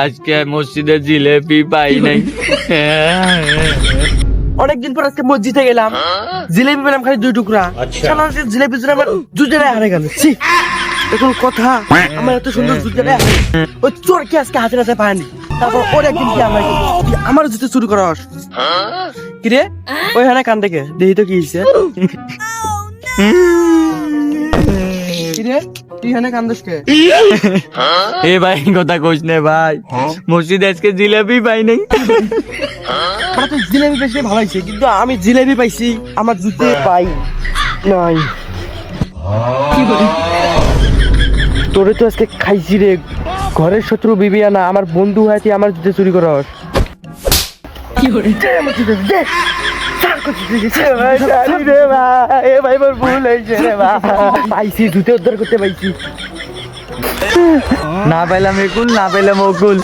আজকে মসজিদে জিলেবি পাই নাই। অনেকদিন পর আজকে মসজিদে গেলাম, জিলেবি পেলাম খালি 2 টুকরা। জিলেবি জন্য আমার দুজনে হারে গেল। এখন কথা আমার এত সুন্দর দুজনে ওই চোর কি আজকে হাতে নাতে পায়নি। তারপর ওর একদিন কি আমার জুতো চুরি করা কিরে ওই হ্যাঁ কান থেকে দেখি তো কি হয়েছে। কিরে তুই হ্যাঁ কান্দস কে? এ ভাই কথা কইস না ভাই, মসজিদে আজকে জিলেবি পাই নাই। তুই জিলেবি পেয়েছে ভালো হয়েছে, কিন্তু আমি জিলেবি পাইছি আমার জুতো পাই নাই। তোরে তো আজকে খাইছি রে, ঘরের শত্রু বিবিয়ানা আমার বন্ধু হয় তুই আমার জুতো চুরি করা পাইছি জুতো উদ্ধার করতে পাইছি। না পাইলাম একুল, না পাইলাম ওকুল।